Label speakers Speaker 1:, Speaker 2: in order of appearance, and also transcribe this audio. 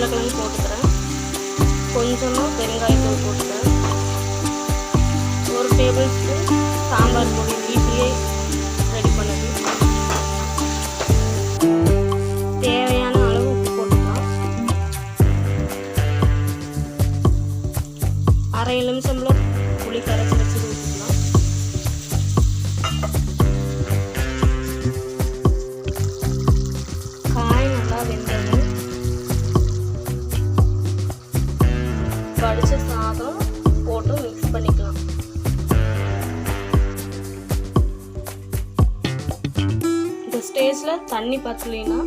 Speaker 1: உருளைக்கிழங்கு போட்டுக்கிறேன். கொஞ்சமாக பெருங்காயத்தூள் போட்டுக்கிறேன். 1 டேபிள் ஸ்பூன் சாம்பார் பொடி வீட்டிலே ரெடி பண்ணது. தேவையான அளவு உப்பு போட்டுக்கலாம். அரை எலுமிச்சம்பழம் புளி கரைச்சி வச்சு ஊற்றிக்கலாம். காய் நல்லா வெந்தது. வடிச்ச சாதம் போட்டு மிக்ஸ் பண்ணிக்கலாம். இந்த ஸ்டேஜில் தண்ணி பத்தலைன்னா